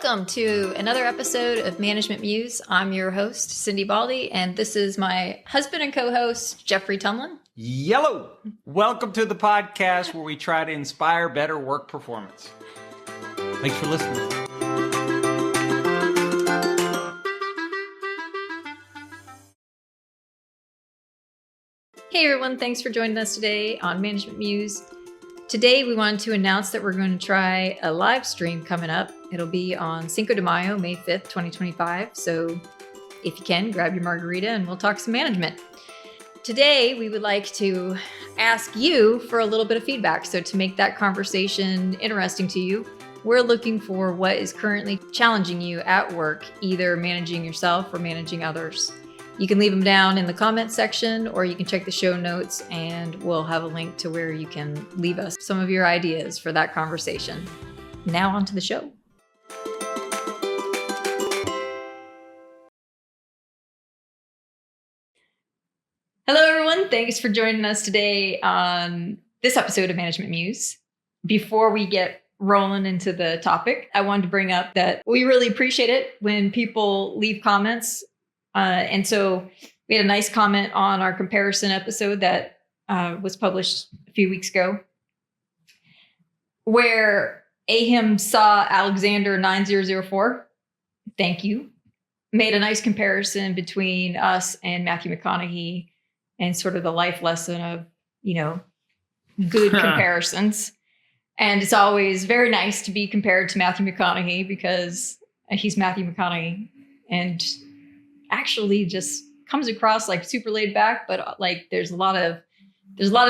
Welcome to another episode of Management Muse. I'm your host, Cindy Baldy, and this is my husband and co-host, Jeffrey Tumlin. Yellow! Welcome to the podcast where we try to inspire better work performance. Thanks for listening. Hey everyone, thanks for joining us today on Management Muse. Today we wanted to announce that we're going to try a live stream coming up. It'll be on Cinco de Mayo, May 5th, 2025. So if you can, grab your margarita and we'll talk some management. Today we would like to ask you for a little bit of feedback. So to make that conversation interesting to you, we're looking for what is currently challenging you at work, either managing yourself or managing others. You can leave them down in the comments section, or you can check the show notes and we'll have a link to where you can leave us some of your ideas for that conversation. Now on to the show. Hello, everyone. Thanks for joining us today on this episode of Management Muse. Before we get rolling into the topic, I wanted to bring up that we really appreciate it when people leave comments. And so we had a nice comment on our comparison episode that was published a few weeks ago, where Ahim saw Alexander 9004. Thank you. Made a nice comparison between us and Matthew McConaughey and sort of the life lesson of, good comparisons. And it's always very nice to be compared to Matthew McConaughey because he's Matthew McConaughey and actually just comes across like super laid back, but like there's a lot of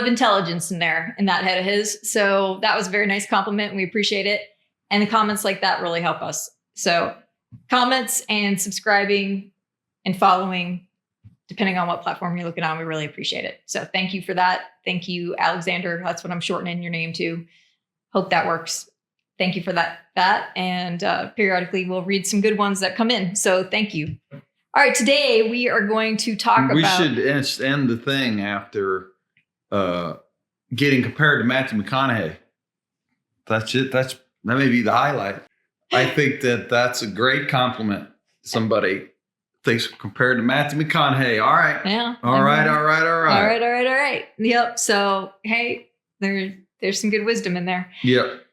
intelligence in there in that head of his. So that was a very nice compliment and we appreciate it. And the comments like that really help us. So comments and subscribing and following, depending on what platform you're looking on, we really appreciate it. So thank you for that. Thank you, Alexander. That's what I'm shortening your name to. Hope that works. Thank you for that. And periodically we'll read some good ones that come in. So thank you. All right, today we are going to talk about... We should end the thing after getting compared to Matthew McConaughey. That's it. That may be the highlight. I think that's a great compliment. Somebody thinks compared to Matthew McConaughey. All right. Yeah. All right. Yep. So, hey, there's some good wisdom in there. Yep.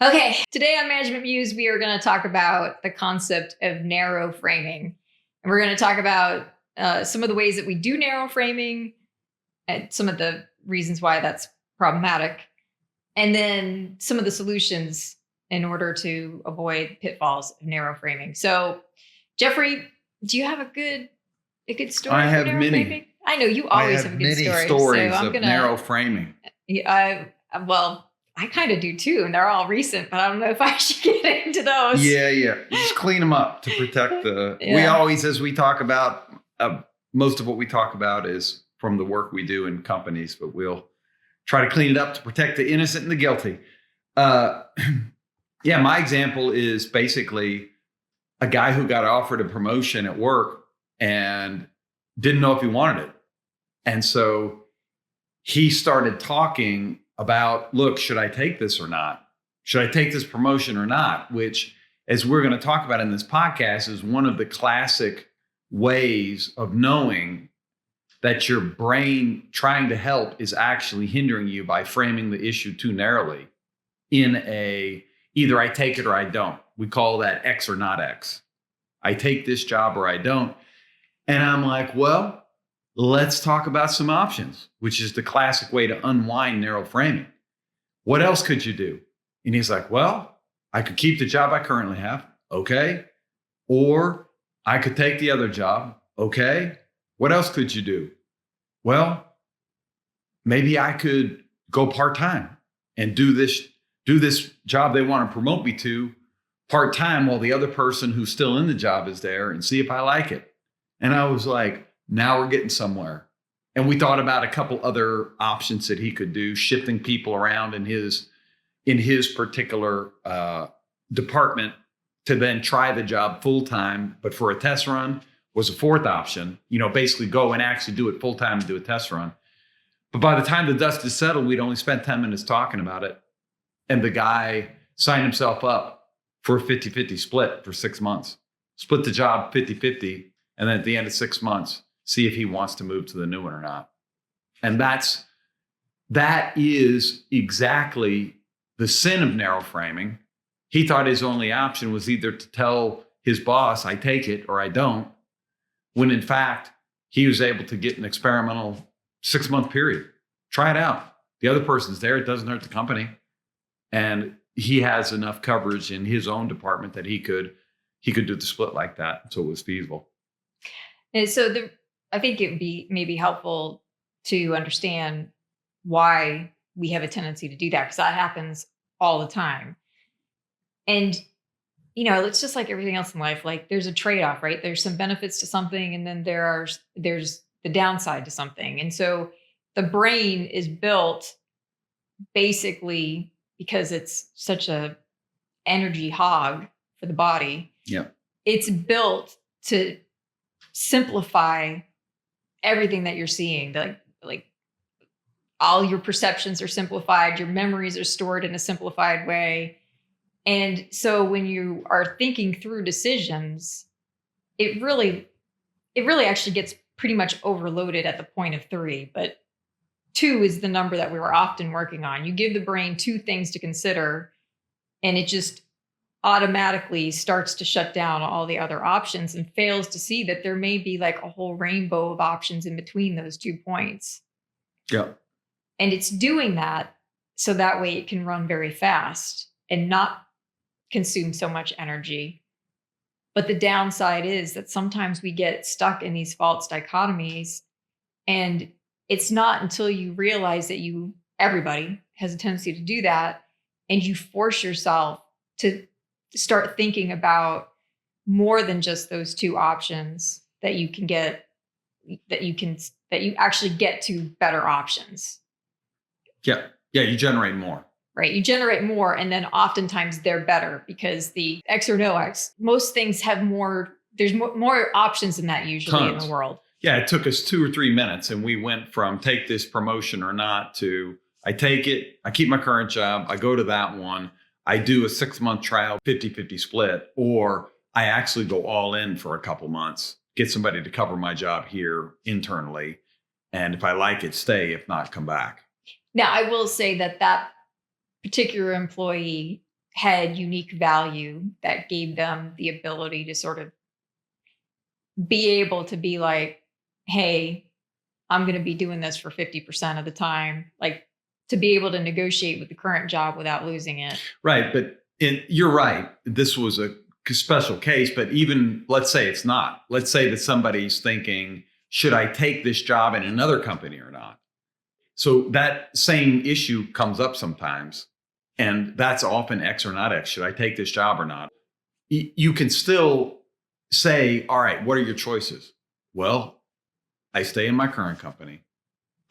Okay. Today on Management Muse, we are going to talk about the concept of narrow framing. And we're going to talk about some of the ways that we do narrow framing and some of the reasons why that's problematic. And then some of the solutions in order to avoid pitfalls of narrow framing. So, Jeffrey, do you have a good story? I have many. Framing? I know you always have a good story. Many stories of narrow framing. I kind of do too, and they're all recent, but I don't know if I should get into those. Yeah. Just clean them up to protect the... Yeah. We always, as we talk about, most of what we talk about is from the work we do in companies, but we'll try to clean it up to protect the innocent and the guilty. My example is basically a guy who got offered a promotion at work and didn't know if he wanted it. And so he started talking about, look, should I take this or not? Should I take this promotion or not? Which, as we're going to talk about in this podcast, is one of the classic ways of knowing that your brain trying to help is actually hindering you by framing the issue too narrowly in either I take it or I don't. We call that X or not X. I take this job or I don't. And I'm like, well, let's talk about some options, which is the classic way to unwind narrow framing. What else could you do? And he's like, well, I could keep the job I currently have. Okay. Or I could take the other job. Okay. What else could you do? Well, maybe I could go part-time and do this job they want to promote me to part-time while the other person who's still in the job is there and see if I like it. And I was like, now we're getting somewhere. And we thought about a couple other options that he could do, shifting people around in his particular department to then try the job full-time, but for a test run was a fourth option, basically go and actually do it full-time and do a test run. But by the time the dust is settled, we'd only spent 10 minutes talking about it. And the guy signed himself up for a 50-50 split for 6 months. Split the job 50-50, and then at the end of 6 months, see if he wants to move to the new one or not. And that is exactly the sin of narrow framing. He thought his only option was either to tell his boss, I take it or I don't, when in fact, he was able to get an experimental 6-month period. Try it out. The other person's there. It doesn't hurt the company. And he has enough coverage in his own department that he could do the split like that. So it was feasible. And so I think it would be maybe helpful to understand why we have a tendency to do that, because that happens all the time. And, it's just like everything else in life. Like there's a trade-off, right? There's some benefits to something, and then there's the downside to something. And so the brain is built basically because it's such a energy hog for the body. Yeah. It's built to simplify everything that you're seeing. Like all your perceptions are simplified, your memories are stored in a simplified way. And so when you are thinking through decisions, it really actually gets pretty much overloaded at the point of 3. But 2 is the number that we were often working on. You give the brain 2 things to consider, and it just automatically starts to shut down all the other options and fails to see that there may be like a whole rainbow of options in between those 2 points. Yeah. And it's doing that so that way it can run very fast and not consume so much energy. But the downside is that sometimes we get stuck in these false dichotomies, and it's not until you realize that everybody has a tendency to do that, and you force yourself to start thinking about more than just those 2 options that you actually get to better options. Yeah. Yeah. You generate more. Right. You generate more, and then oftentimes they're better because the X or no X, most things have more, there's more options than that usually in the world. Yeah. It took us 2 or 3 minutes, and we went from take this promotion or not to I take it, I keep my current job, I go to that one, I do a 6-month trial, 50-50 split, or I actually go all in for a couple months, get somebody to cover my job here internally. And if I like it, stay. If not, come back. Now, I will say that particular employee had unique value that gave them the ability to sort of be able to be like, hey, I'm going to be doing this for 50% of the time, like to be able to negotiate with the current job without losing it. Right. But you're right. This was a special case, but even let's say it's not. Let's say that somebody's thinking, should I take this job in another company or not? So that same issue comes up sometimes. And that's often X or not X. Should I take this job or not? You can still say, all right, what are your choices? Well, I stay in my current company.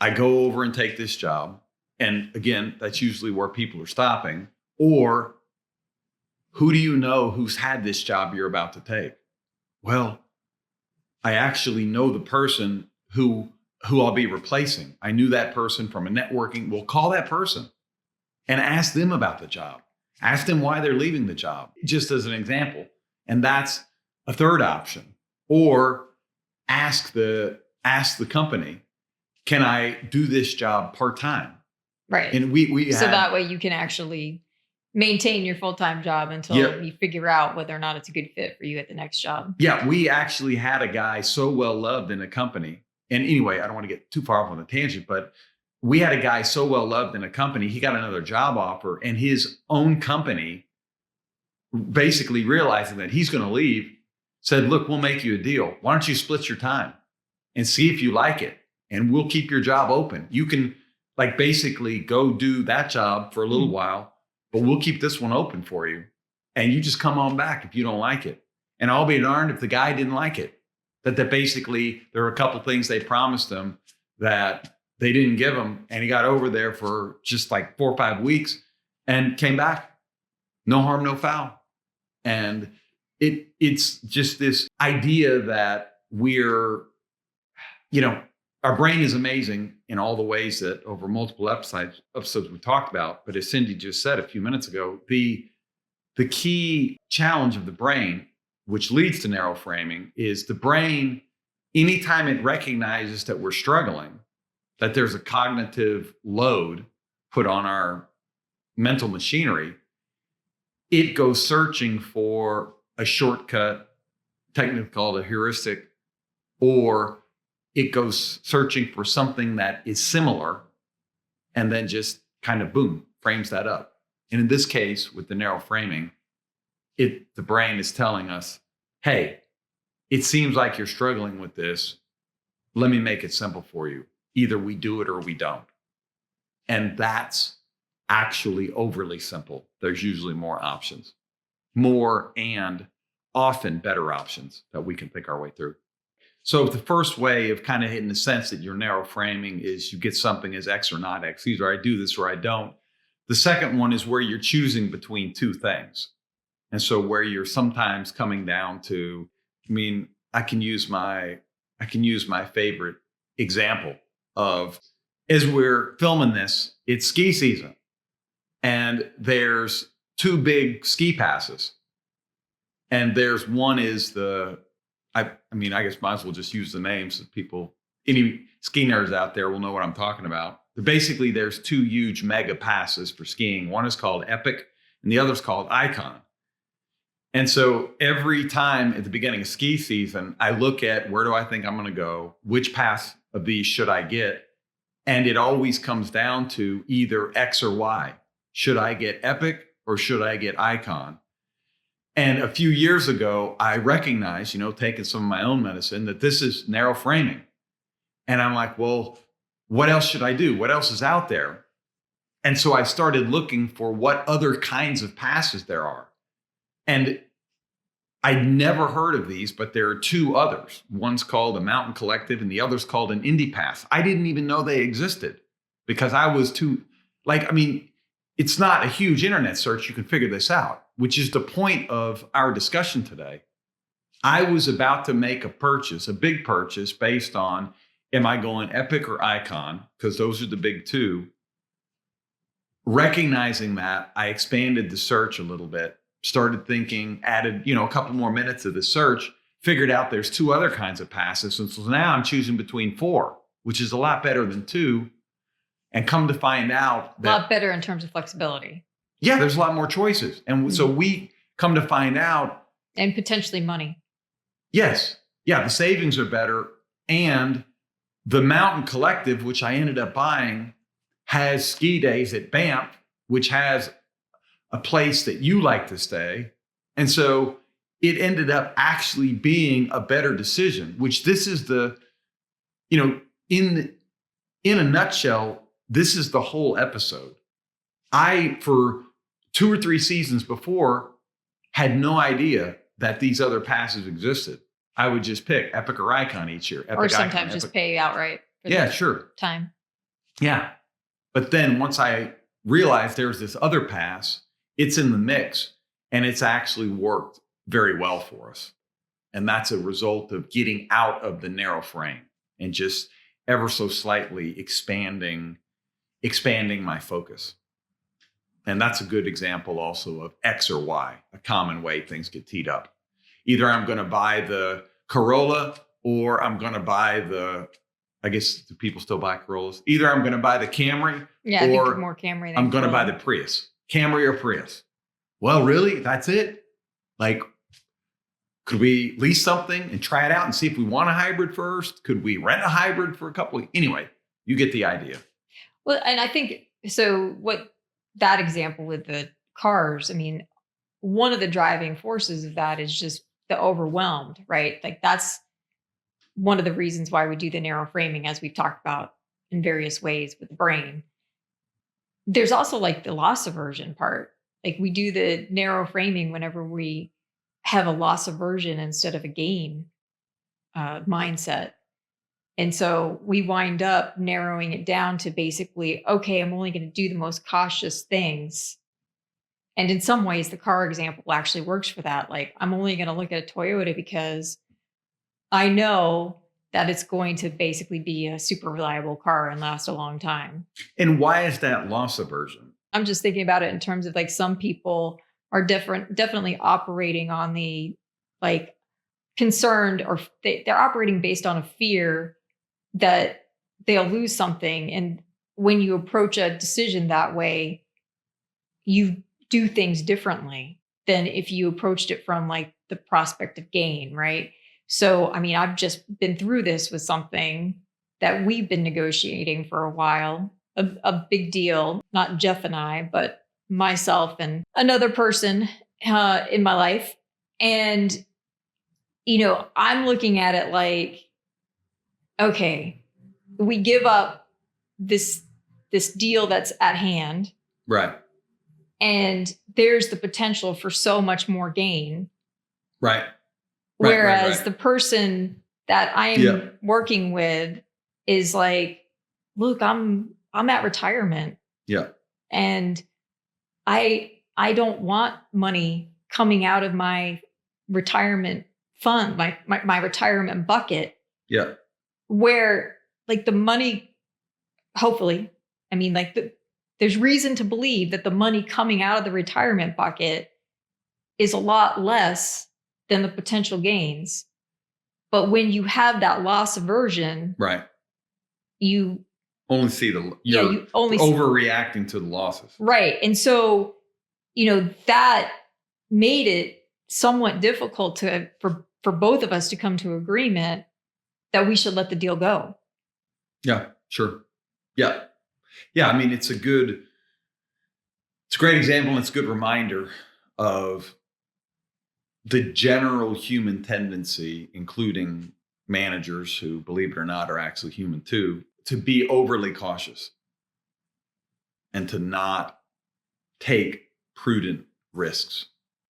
I go over and take this job. And again, that's usually where people are stopping. Or who do you know who's had this job you're about to take? Well, I actually know the person who I'll be replacing. I knew that person from a networking. We'll call that person and ask them about the job. Ask them why they're leaving the job, just as an example. And that's a third option. Or ask the company, can I do this job part-time? Right. And we so that way you can actually maintain your full-time job until you figure out whether or not it's a good fit for you at the next job. Yeah, we actually had a guy so well loved in a company. And anyway, I don't want to get too far off on a tangent, but we had a guy so well loved in a company, he got another job offer, and his own company, basically realizing that he's going to leave, said, look, we'll make you a deal. Why don't you split your time and see if you like it? And we'll keep your job open. You can basically go do that job for a little while, but we'll keep this one open for you. And you just come on back if you don't like it. And I'll be darned if the guy didn't like it. That basically there were a couple things they promised him that they didn't give him. And he got over there for just 4 or 5 weeks and came back. No harm, no foul. And it's just this idea that we're, our brain is amazing in all the ways that over multiple episodes we talked about. But as Cindi just said a few minutes ago, the the key challenge of the brain, which leads to narrow framing, is the brain, anytime it recognizes that we're struggling, that there's a cognitive load put on our mental machinery, it goes searching for a shortcut, technically called a heuristic, or it goes searching for something that is similar and then just kind of boom, frames that up. And in this case, with the narrow framing, the brain is telling us, hey, it seems like you're struggling with this. Let me make it simple for you. Either we do it or we don't. And that's actually overly simple. There's usually more options, more and often better options that we can think our way through. So the first way of kind of hitting the sense that you're narrow framing is you get something as X or not X. Either I do this or I don't. The second one is where you're choosing between two things. And so where you're sometimes coming down to, I can use my favorite example of, as we're filming this, it's ski season and there's two big ski passes. And there's one is I guess might as well just use the names so people, any ski nerds out there will know what I'm talking about. But basically, there's two huge mega passes for skiing. One is called Epic and the other is called Icon. And so every time at the beginning of ski season, I look at where do I think I'm going to go? Which pass of these should I get? And it always comes down to either X or Y. Should I get Epic or should I get Icon? And a few years ago, I recognized, taking some of my own medicine, that this is narrow framing. And I'm like, well, what else should I do? What else is out there? And so I started looking for what other kinds of passes there are. And I'd never heard of these, but there are two others. One's called a Mountain Collective and the other's called an Indie Pass. I didn't even know they existed because I was too, it's not a huge internet search. You can figure this out, which is the point of our discussion today. I was about to make a big purchase based on, am I going Epic or Icon? Because those are the big two. Recognizing that, I expanded the search a little bit, started thinking, added, a couple more minutes of the search, figured out there's two other kinds of passes. And so now I'm choosing between 4, which is a lot better than 2. And come to find out that a lot better in terms of flexibility. Yeah, there's a lot more choices. And so we come to find out. And potentially money. Yes. Yeah, the savings are better. And the Mountain Collective, which I ended up buying, has ski days at Banff, which has a place that you like to stay. And so it ended up actually being a better decision, which this is in a nutshell, this is the whole episode. I, for 2 or 3 seasons before, had no idea that these other passes existed. I would just pick Epic or Icon each year. Or sometimes just pay outright. Yeah, sure. Time. Yeah. But then once I realized there's this other pass, it's in the mix and it's actually worked very well for us. And that's a result of getting out of the narrow frame and just ever so slightly expanding my focus. And that's a good example also of X or Y, a common way things get teed up. Either I'm going to buy the Corolla or I'm going to buy I guess do people still buy Corollas? Either I'm going to buy the Camry or more Camry than I'm going to buy the Prius. Camry or Prius. Well, really? That's it? Could we lease something and try it out and see if we want a hybrid first? Could we rent a hybrid for a couple of, anyway, you get the idea. Well, and I think, so what that example with the cars, one of the driving forces of that is just the overwhelmed, right? That's one of the reasons why we do the narrow framing, as we've talked about in various ways with the brain. There's also the loss aversion part. We do the narrow framing whenever we have a loss aversion instead of a gain mindset. And so we wind up narrowing it down to basically, okay, I'm only going to do the most cautious things. And in some ways, the car example actually works for that. I'm only going to look at a Toyota because I know that it's going to basically be a super reliable car and last a long time. And why is that loss aversion? I'm just thinking about it in terms of some people are definitely operating on the like concerned, or they're operating based on a fear that they'll lose something. And when you approach a decision that way, you do things differently than if you approached it from like the prospect of gain, right? So, I mean, I've just been through this with something that we've been negotiating for a while, a big deal, not Geoff and I, but myself and another person in my life. And, I'm looking at it like, okay, we give up this deal that's at hand. Right. And there's the potential for so much more gain. Right. Whereas the person that I am working with is like, look, I'm at retirement. Yeah. And I don't want money coming out of my retirement fund, my retirement bucket. Yeah. Where like the money, hopefully, I mean, like there's reason to believe that the money coming out of the retirement bucket is a lot less than the potential gains. But when you have that loss aversion, right, you only see you only overreacting to the losses. Right. And so, that made it somewhat difficult for both of us to come to agreement that we should let the deal go. Yeah, sure. Yeah. Yeah. I mean, it's a great example. And it's a good reminder of the general human tendency, including managers who, believe it or not, are actually human too, to be overly cautious and to not take prudent risks.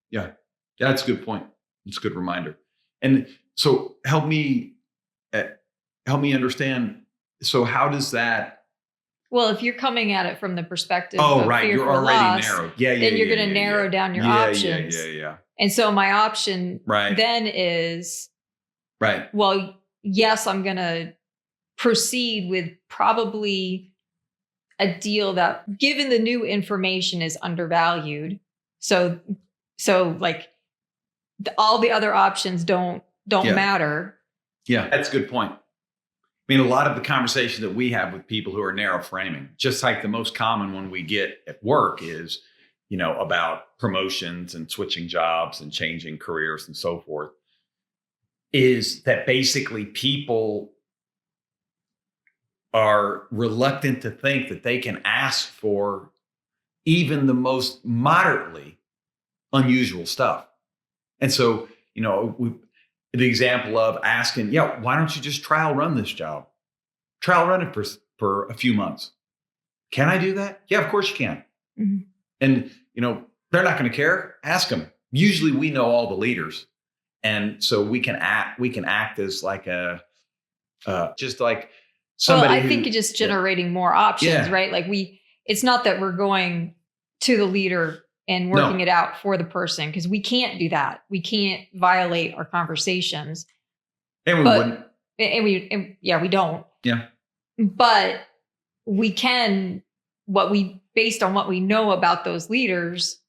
Yeah. That's a good point. It's a good reminder. And so help me understand. So how does that? Well, if you're coming at it from the perspective of right, you're already loss, narrowed. Then you're going to narrow down your options. Yeah. And so my option then is, well, yes, I'm going to proceed with probably a deal that, given the new information, is undervalued. So like all the other options don't matter. Yeah, that's a good point. I mean, a lot of the conversation that we have with people who are narrow framing, just like the most common one we get at work is, about promotions and switching jobs and changing careers and so forth, is that basically people are reluctant to think that they can ask for even the most moderately unusual stuff. And so, the example of asking, why don't you just trial run this job? Trial run it for a few months. Can I do that? Yeah, of course you can. Mm-hmm. And, they're not going to care. Ask them. Usually we know all the leaders. And so we can act as like just like somebody. Well, I think just generating more options, right? Like it's not that we're going to the leader and working it out for the person, because we can't do that. We can't violate our conversations. And we wouldn't. We don't. Yeah. But we can, based on what we know about those leaders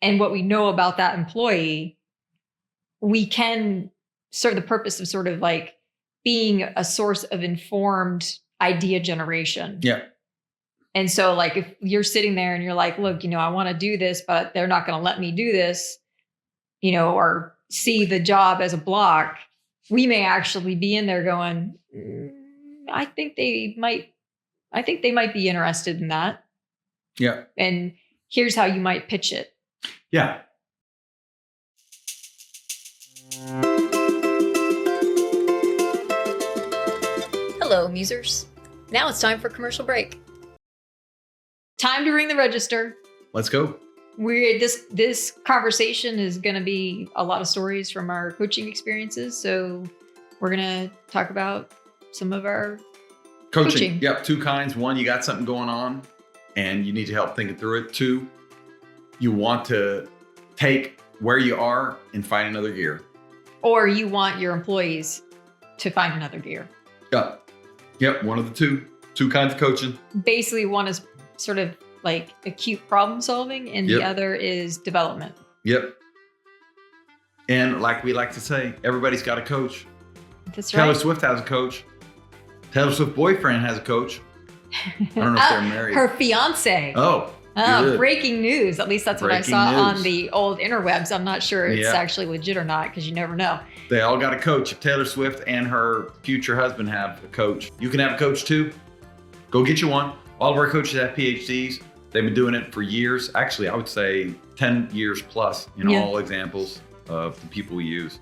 and what we know about that employee, we can serve the purpose of sort of like being a source of informed idea generation. Yeah. And so like, if you're sitting there and you're like, look, I want to do this, but they're not going to let me do this, or see the job as a block, we may actually be in there going, I think they might be interested in that. Yeah. And here's how you might pitch it. Yeah. Hello, musers. Now it's time for commercial break. Time to ring the register. Let's go. This conversation is going to be a lot of stories from our coaching experiences. So we're going to talk about some of our coaching. Yep. Two kinds. One, you got something going on and you need to help thinking through it. Two, you want to take where you are and find another gear. Or you want your employees to find another gear. Yep. One of the two kinds of coaching. Basically, one is sort of like acute problem solving, and the other is development. Yep. And like we like to say, everybody's got a coach. That's Taylor right. Swift has a coach. Taylor Swift's boyfriend has a coach. I don't know if they're married. Her fiance. Oh, breaking news. At least that's what Breaking I saw news. on the old interwebs. I'm not sure it's Yeah. actually legit or not, because you never know. They all got a coach. If Taylor Swift and her future husband have a coach, you can have a coach too. Go get you one. All of our coaches have PhDs. They've been doing it for years. Actually, I would say 10 years plus in all examples of the people we use.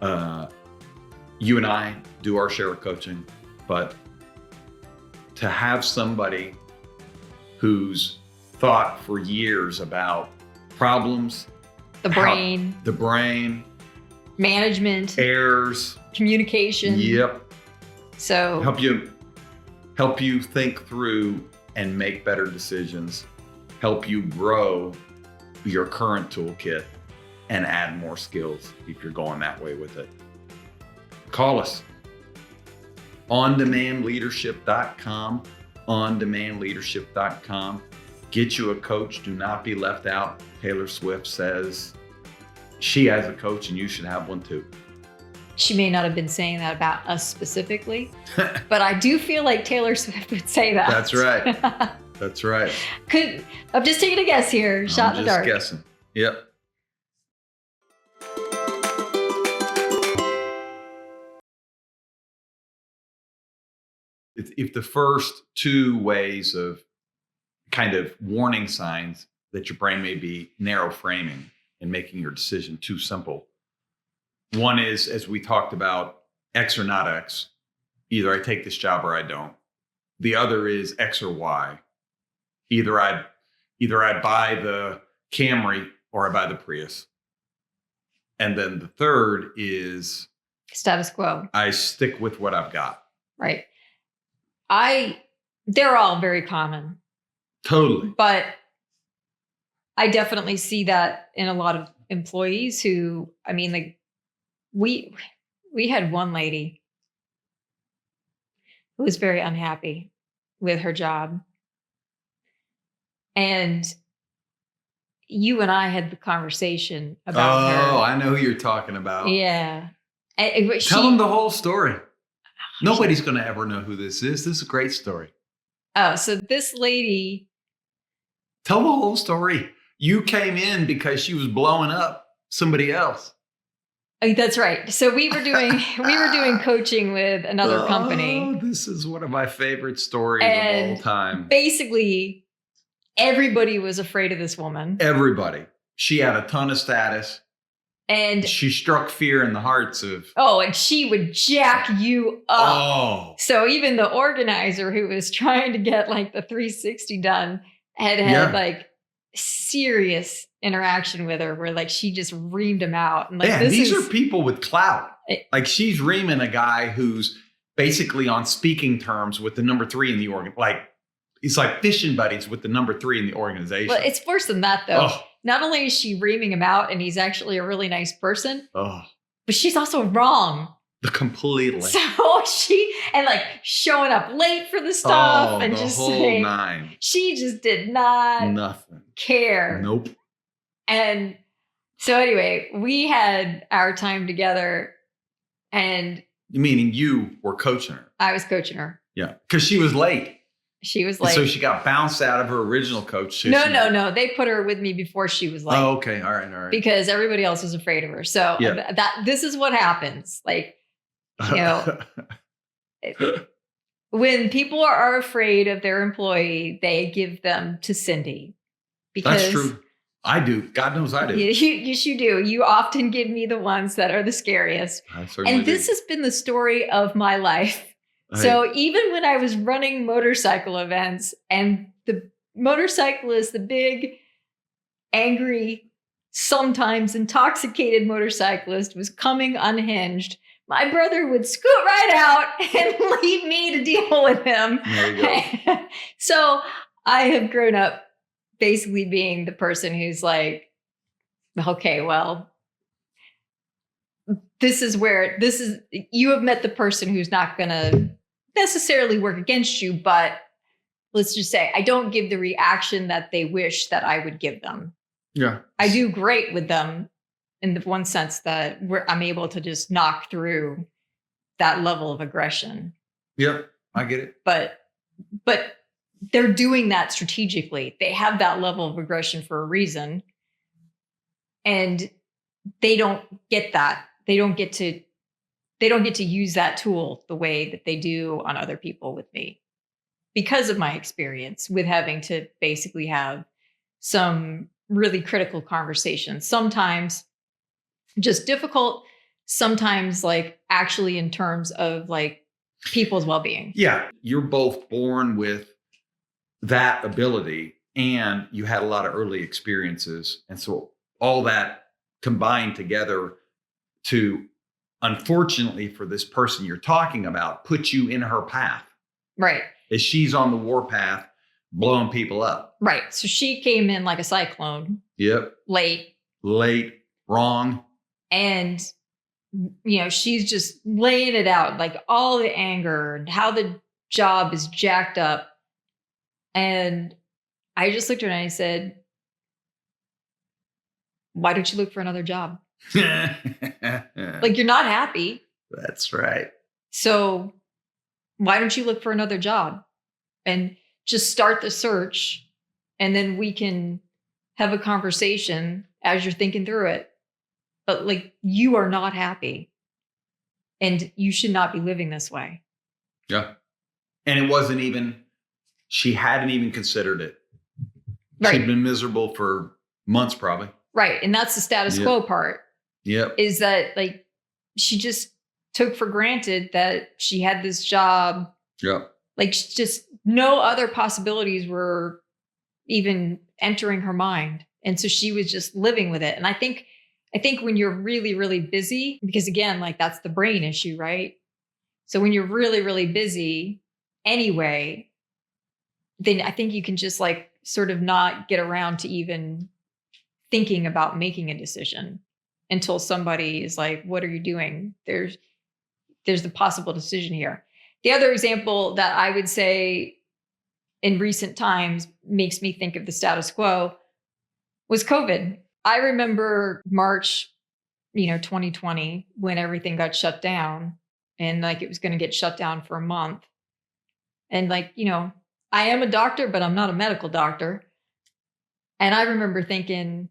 You and I do our share of coaching, but to have somebody who's thought for years about problems, The brain, the brain, management, errors, communication. yep, So help you think through and make better decisions, help you grow your current toolkit and add more skills if you're going that way with it. Call us. ondemandleadership.com, ondemandleadership.com. Get you a coach. Do not be left out. Taylor Swift says she has a coach and you should have one too. she may not have been saying that about us specifically, but I do feel like Taylor Swift would say that. That's right. That's right. I'm just taking a guess here. Shot in the dark. I'm just guessing. Yep. If the first two ways of kind of warning signs that your brain may be narrow framing and making your decision too simple. One is, as we talked about, X or not X. Either I take this job or I don't. The other is X or Y. Either I buy the Camry or I buy the Prius. And then the third is Status quo. I stick with what I've got. Right. They're all very common, Totally. but I definitely see that in a lot of employees who, I mean, like we had one lady who was very unhappy with her job. And you and I had the conversation about her. Oh, I know who you're talking about. Yeah. Tell them the whole story. Nobody's going to ever know who this is. This is a great story. Oh, so this lady. Tell the whole story. You came in because she was blowing up somebody else. That's right. So we were doing coaching with another company. Oh, this is one of my favorite stories And of all time. Basically, everybody was afraid of this woman. Everybody. She had a ton of status. And She struck fear in the hearts of. and she would jack you up. Oh. So even the organizer who was trying to get like the 360 done had like serious interaction with her where like she just reamed him out. And like These are people with clout. Like she's reaming a guy who's basically on speaking terms with the number 3 in the organ. Like he's like fishing buddies with the number 3 in the organization. Well, it's worse than that though. Oh. Not only is she reaming him out and he's actually a really nice person, Oh. but she's also wrong. Completely. So and like showing up late for the stuff and the just whole saying, 9. she just did not Nothing. care. Nope. And so anyway, we had our time together and Meaning you were coaching her. I was coaching her. Yeah. Because she was late. She was And late. so she got bounced out of her original coach. So No. They put her with me before she was late. Oh, okay. All right. Because everybody else was afraid of her. So this is what happens. Like, you know, when people are afraid of their employee, they give them to Cindi. Because That's true. I do. God knows I do. Yes, you do. You often give me the ones that are the scariest. I certainly And this has been the story of my life. So even when I was running motorcycle events and the motorcyclist, the big, angry, sometimes intoxicated motorcyclist was coming unhinged, my brother would scoot right out and leave me to deal with him. There you go. So I have grown up basically being the person who's like, okay, well, you have met the person who's not going to necessarily work against you, but let's just say I don't give the reaction that they wish that I would give them. Yeah. I do great with them in the one sense that I'm able to just knock through that level of aggression. Yep. I get it. But they're doing that strategically. They have that level of aggression for a reason. And they don't get that. They don't get to use that tool the way that they do on other people with me, because of my experience with having to basically have some really critical conversations, sometimes just difficult, sometimes like actually in terms of like people's well-being. Yeah. You're both born with that ability, and you had a lot of early experiences. And so all that combined together to, unfortunately for this person you're talking about, put you in her path. Right. As she's on the warpath, blowing people up. Right. So she came in like a cyclone. Yep. Late, Wrong. and she's just laying it out, like all the anger and how the job is jacked up. And I just looked at her and I said, why don't you look for another job? Like, you're not happy. That's right. So why don't you look for another job and just start the search? And then we can have a conversation as you're thinking through it. But like, you are not happy and you should not be living this way. Yeah. And it wasn't even, she hadn't even considered it. Right. She'd been miserable for months probably. Right. And that's the status quo part. Yep. Is that like, she just took for granted that she had this job. Yep. Like, just no other possibilities were even entering her mind. And so she was just living with it. And I think when you're really, really busy, because again, like that's the brain issue, right? So when you're really, really busy anyway, then I think you can just like sort of not get around to even thinking about making a decision until somebody is like, what are you doing? There's the possible decision here. The other example that I would say in recent times makes me think of the status quo was COVID. I remember March, 2020, when everything got shut down, and like it was going to get shut down for a month. And like, I am a doctor, but I'm not a medical doctor. And I remember thinking,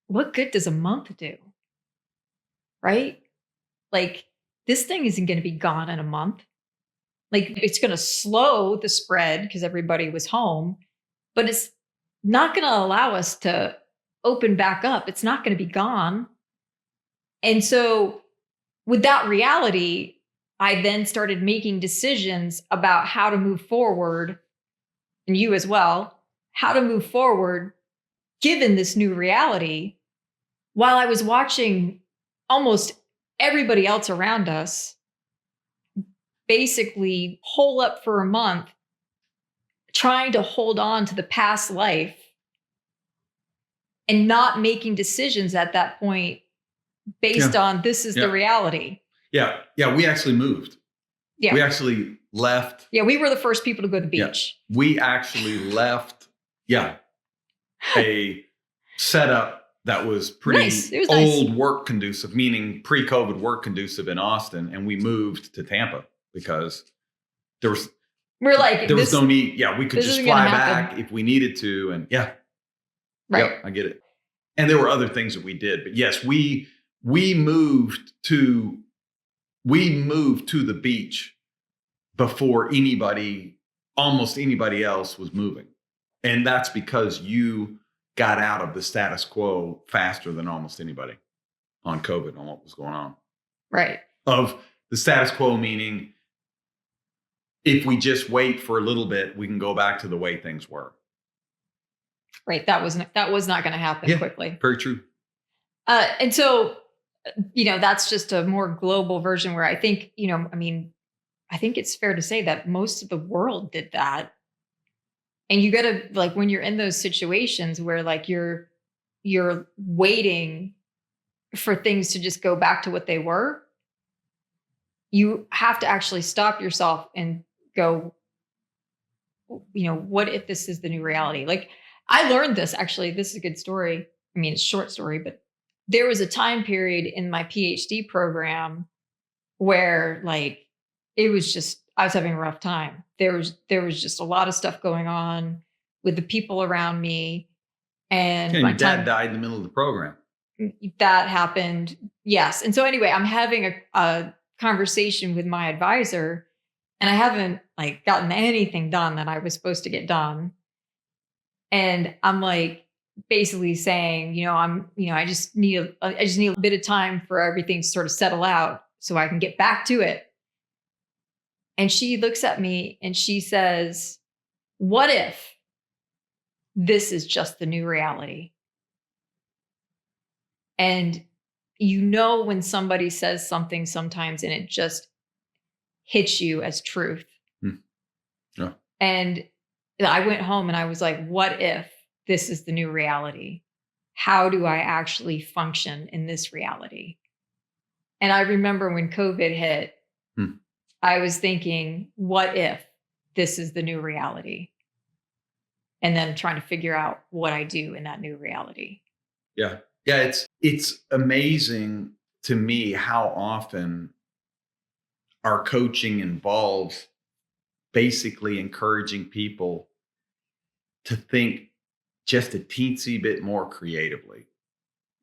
what good does a month do? Right? Like, this thing isn't going to be gone in a month. Like, it's going to slow the spread because everybody was home, but it's not going to allow us to open back up. It's not going to be gone. And so with that reality, I then started making decisions about how to move forward, and you as well, how to move forward given this new reality, while I was watching almost everybody else around us basically hole up for a month, trying to hold on to the past life and not making decisions at that point based on this is the reality. Yeah. Yeah. We actually moved. Yeah. We actually left. Yeah. We were the first people to go to the beach. Yeah. We actually left. Yeah. A setup that was pretty nice. It was old nice. Work conducive, meaning pre-COVID work conducive in Austin. And we moved to Tampa because there was no need. Yeah. We could just fly back if we needed to. And right. Yep, I get it. And there were other things that we did, but yes, we moved to the beach before almost anybody else was moving. And that's because you got out of the status quo faster than almost anybody on COVID, on what was going on. Right. Of the status quo, meaning if we just wait for a little bit, we can go back to the way things were. Right. That was not going to happen quickly. Very true. And so, that's just a more global version where I think, I think it's fair to say that most of the world did that. And you got to, like, when you're in those situations where like you're waiting for things to just go back to what they were, you have to actually stop yourself and go, what if this is the new reality? Like, I learned this, actually, this is a good story. I mean, it's a short story, but there was a time period in my PhD program where like, it was just, I was having a rough time. There was just a lot of stuff going on with the people around me. And And my your dad time died in the middle of the program. that happened. Yes. And so anyway, I'm having a conversation with my advisor, and I haven't like gotten anything done that I was supposed to get done. And I'm like basically saying, I just need a bit of time for everything to sort of settle out so I can get back to it. And she looks at me and she says, "What if this is just the new reality?" And when somebody says something sometimes and it just hits you as truth. Yeah. And I went home and I was like, what if this is the new reality? How do I actually function in this reality? And I remember when COVID hit, I was thinking, what if this is the new reality? And then trying to figure out what I do in that new reality. Yeah. Yeah. It's amazing to me how often our coaching involves basically encouraging people to think just a teensy bit more creatively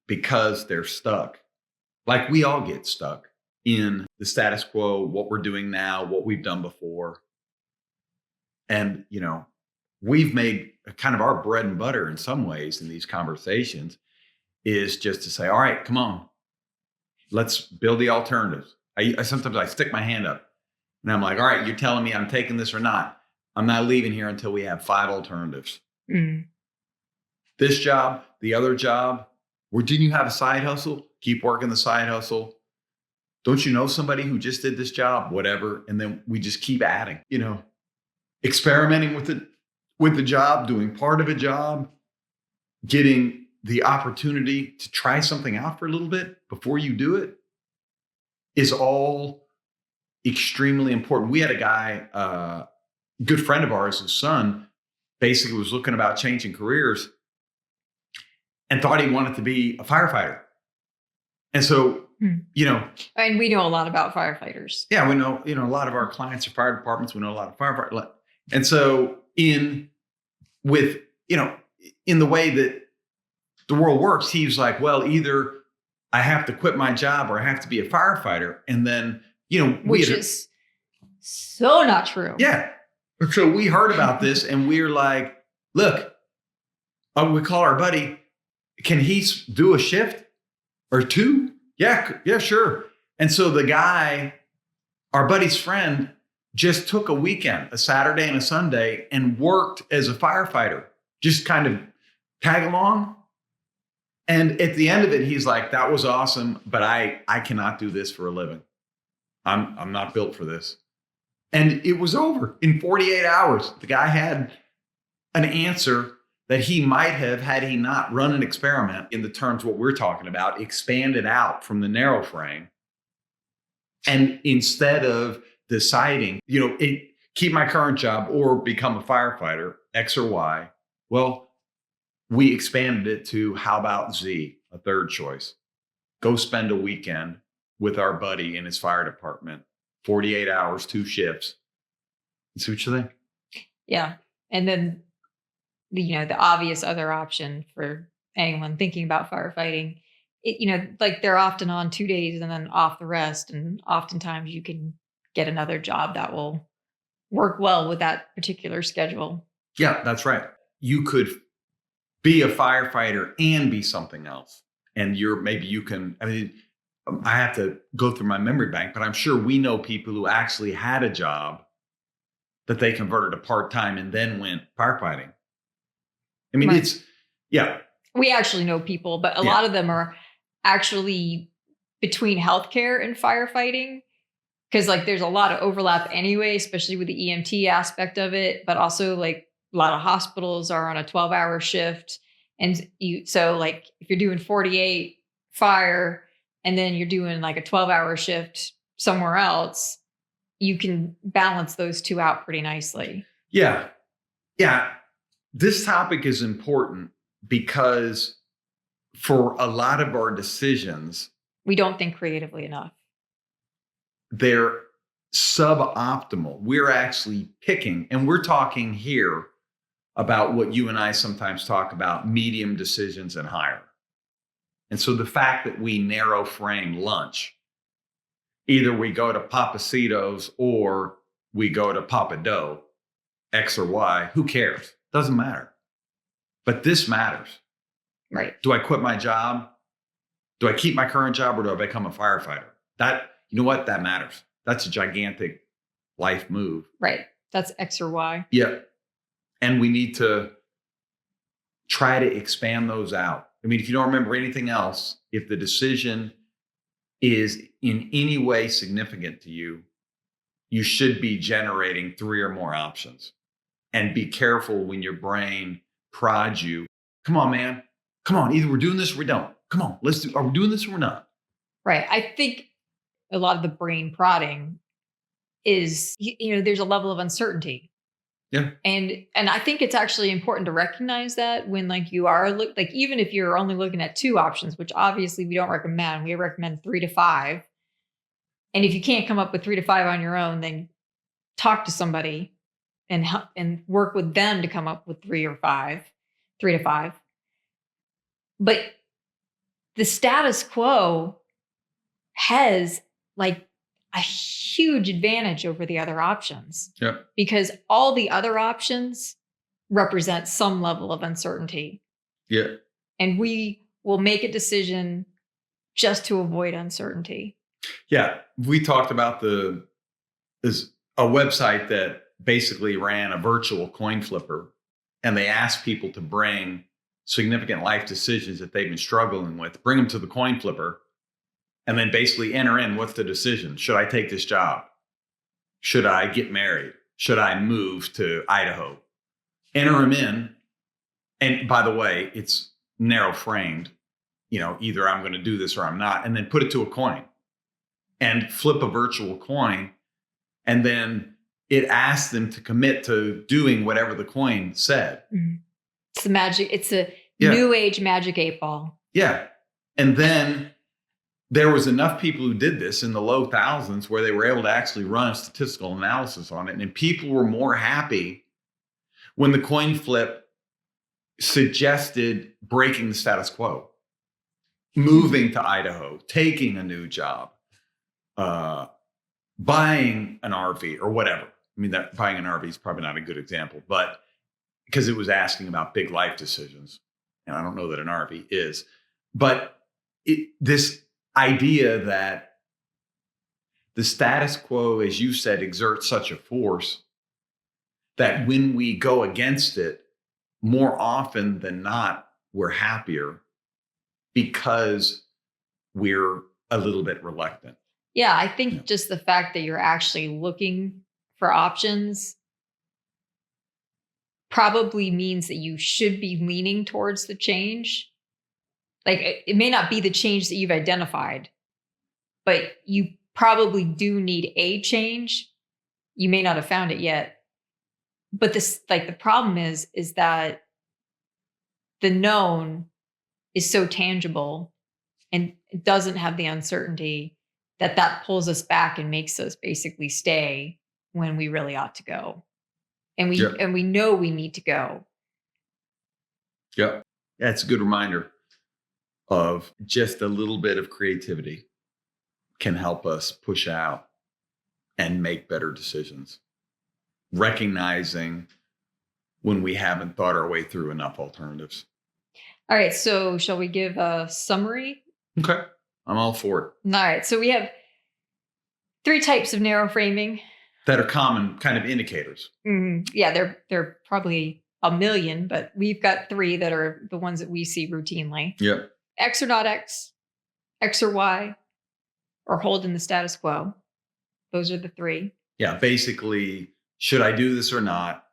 because they're stuck. Like we all get stuck in the status quo, what we're doing now, what we've done before. And, we've made kind of our bread and butter in some ways in these conversations is just to say, all right, come on, let's build the alternatives. I sometimes stick my hand up and I'm like, all right, you're telling me I'm taking this or not. I'm not leaving here until we have 5 alternatives. This job, the other job, didn't you have a side hustle? Keep working the side hustle. Don't you know somebody who just did this job? Whatever. And then we just keep adding, experimenting with the job, doing part of a job, getting the opportunity to try something out for a little bit before you do it is all extremely important. We had a guy, a good friend of ours, his son, basically was looking about changing careers and thought he wanted to be a firefighter. And so, and we know a lot about firefighters. Yeah, we know, a lot of our clients are fire departments. We know a lot of firefighters. And so in the way that the world works, he's like, well, either I have to quit my job or I have to be a firefighter. And then, which is so not true. Yeah. So we heard about this and we're like, look, we call our buddy, can he do a shift or 2? Yeah, sure. And so the guy, our buddy's friend, just took a weekend, a Saturday and a Sunday, and worked as a firefighter, just kind of tag along. And at the end of it, he's like, that was awesome, but I cannot do this for a living. I'm not built for this. And it was over in 48 hours. The guy had an answer that he might have, had he not run an experiment in the terms what we're talking about, expanded out from the narrow frame. And instead of deciding, keep my current job or become a firefighter, X or Y, well, we expanded it to how about Z, a third choice. Go spend a weekend with our buddy in his fire department, 48 hours, 2 shifts. And see what you think. Yeah. And then the obvious other option for anyone thinking about firefighting, like they're often on 2 days and then off the rest. And oftentimes you can get another job that will work well with that particular schedule. Yeah, that's right. You could be a firefighter and be something else. And I have to go through my memory bank, but I'm sure we know people who actually had a job that they converted to part-time and then went firefighting. I mean, right. Yeah. We actually know people, but a lot of them are actually between healthcare and firefighting. Because there's a lot of overlap anyway, especially with the EMT aspect of it, but also a lot of hospitals are on a 12-hour shift. And if you're doing 48 fire and then you're doing a 12-hour shift somewhere else, you can balance those two out pretty nicely. Yeah. Yeah, this topic is important because for a lot of our decisions, We don't think creatively enough. they're suboptimal. We're actually picking, and we're talking here about what you and I sometimes talk about, medium decisions and higher. And so the fact that we narrow frame lunch, either we go to Papacitos or we go to Papa Dough, X or Y, who cares? Doesn't matter. But this matters. Right. Do I quit my job? Do I keep my current job or do I become a firefighter? That, you know what? That matters. That's a gigantic life move. Right. That's X or Y. Yeah. And we need to try to expand those out. I mean, if you don't remember anything else, if the decision is in any way significant to you, you should be generating 3 or more options. And be careful when your brain prods you. Come on, man. Come on. Either we're doing this or we don't. Come on. Let's do. Are we doing this or we're not? Right. I think a lot of the brain prodding is, there's a level of uncertainty. Yeah. And I think it's actually important to recognize that when you are even if you're only looking at 2 options, which obviously we don't recommend, we recommend 3 to 5. And if you can't come up with 3 to 5 on your own, then talk to somebody and help and work with them to come up with 3 to 5. But the status quo has a huge advantage over the other options. Yeah. Because all the other options represent some level of uncertainty. Yeah. And we will make a decision just to avoid uncertainty. Yeah. We talked about there's a website that basically ran a virtual coin flipper, and they asked people to bring significant life decisions that they've been struggling with, bring them to the coin flipper, and then basically enter in what's the decision. Should I take this job? Should I get married? Should I move to Idaho? Enter them in. And by the way, it's narrow framed. Either I'm going to do this or I'm not. And then put it to a coin and flip a virtual coin. And then it asks them to commit to doing whatever the coin said. Mm-hmm. It's the magic. It's a new age magic 8-ball. Yeah. And then there was enough people who did this in the low thousands where they were able to actually run a statistical analysis on it. And people were more happy when the coin flip suggested breaking the status quo, moving to Idaho, taking a new job, buying an RV or whatever. I mean, that buying an RV is probably not a good example, but because it was asking about big life decisions. And I don't know that an RV is, but this idea that the status quo, as you said, exerts such a force that when we go against it, more often than not, we're happier because we're a little bit reluctant. Yeah, I think just the fact that you're actually looking for options probably means that you should be leaning towards the change. It may not be the change that you've identified, but you probably do need a change. You may not have found it yet. But the problem is that the known is so tangible and it doesn't have the uncertainty that pulls us back and makes us basically stay when we really ought to go. And we know we need to go. Yeah. That's a good reminder of just a little bit of creativity can help us push out and make better decisions. Recognizing when we haven't thought our way through enough alternatives. All right. So shall we give a summary? Okay. I'm all for it. All right. So we have 3 types of narrow framing. That are common kind of indicators. Mm-hmm. Yeah, they're probably a million, but we've got 3 that are the ones that we see routinely. Yep. X or not X, X or Y, or hold in the status quo. Those are the 3. Yeah, basically, should I do this or not?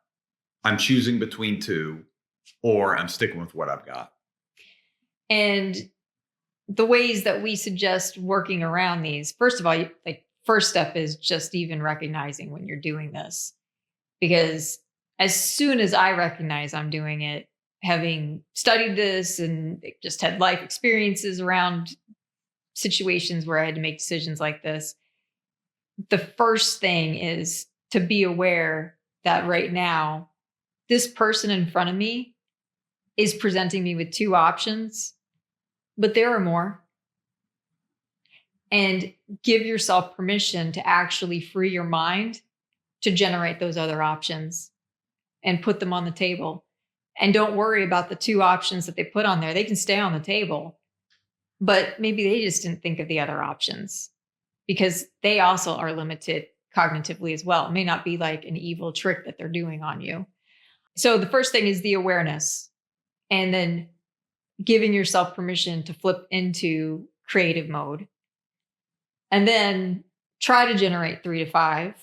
I'm choosing between 2, or I'm sticking with what I've got. And the ways that we suggest working around these, first of all, first step is just even recognizing when you're doing this, because as soon as I recognize I'm doing it, having studied this and just had life experiences around situations where I had to make decisions like this, the first thing is to be aware that right now, this person in front of me is presenting me with two options, but there are more. And give yourself permission to actually free your mind to generate those other options and put them on the table. And don't worry about the two options that they put on there. They can stay on the table, but maybe they just didn't think of the other options because they also are limited cognitively as well. It may not be like an evil trick that they're doing on you. So the first thing is the awareness, and then giving yourself permission to flip into creative mode. And then try to generate 3 to 5.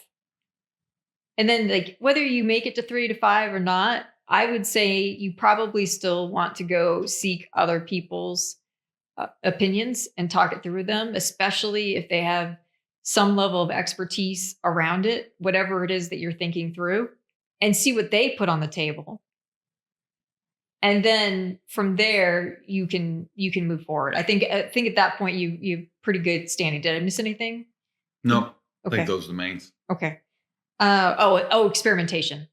And then, like, whether you make it to 3 to 5 or not, I would say you probably still want to go seek other people's opinions and talk it through with them, especially if they have some level of expertise around it, whatever it is that you're thinking through, and see what they put on the table. And then from there, you can move forward. I think at that point you pretty good standing. Did I miss anything? No, Okay. I think those are the mains. Okay. Experimentation.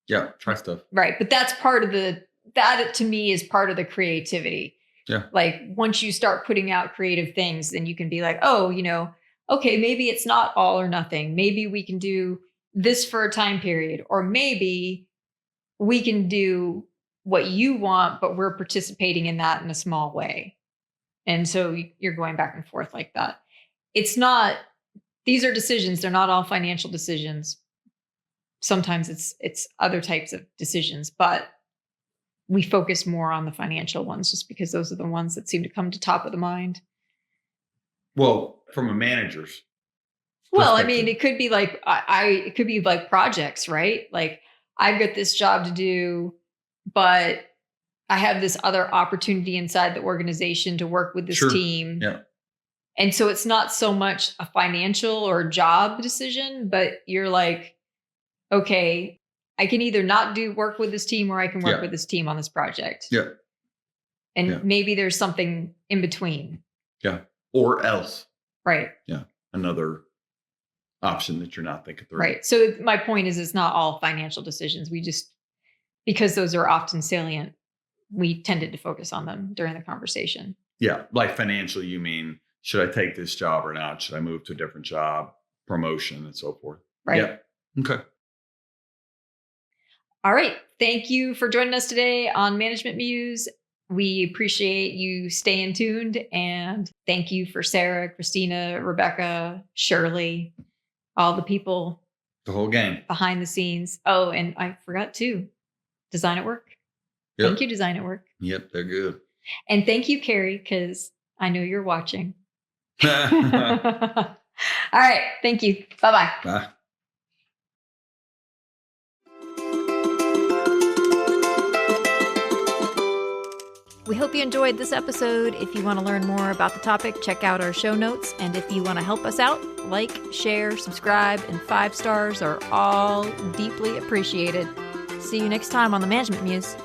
Yeah, try stuff. Right, but that's part of that to me is part of the creativity. Yeah. Like once you start putting out creative things, then you can be like, oh, okay, maybe it's not all or nothing. Maybe we can do this for a time period, or maybe we can do what you want, but we're participating in that in a small way. And so you're going back and forth like that. These are decisions. They're not all financial decisions. Sometimes it's other types of decisions, but we focus more on the financial ones just because those are the ones that seem to come to top of the mind. Well, from a manager's Well, I perspective. mean, it could be like it could be like projects, right? Like I've got this job to do, but I have this other opportunity inside the organization to work with this Sure. team. Yeah. And so it's not so much a financial or job decision, but you're like, okay, I can either not do work with this team or I can work Yeah. with this team on this project. Yeah. And Yeah. maybe there's something in between. Yeah. Or else. Right. Yeah. Another option that you're not thinking through. Right. So my point is it's not all financial decisions. We just, because those are often salient, we tended to focus on them during the conversation. Yeah. Like financially, you mean, should I take this job or not? Should I move to a different job, promotion, and so forth? Right. Yeah. Okay. All right. Thank you for joining us today on Management Muse. We appreciate you staying tuned, and thank you for Sarah, Christina, Rebecca, Shirley, all the people, The whole game. behind the scenes. Oh, and I forgot too, Design at Work. Yep. Thank you, Design at Work. Yep. They're good. And thank you, Carrie, because I know you're watching. All right. Thank you. Bye-bye. Bye. We hope you enjoyed this episode. If you want to learn more about the topic, check out our show notes. And if you want to help us out, like, share, subscribe, and 5 stars are all deeply appreciated. See you next time on the Management Muse.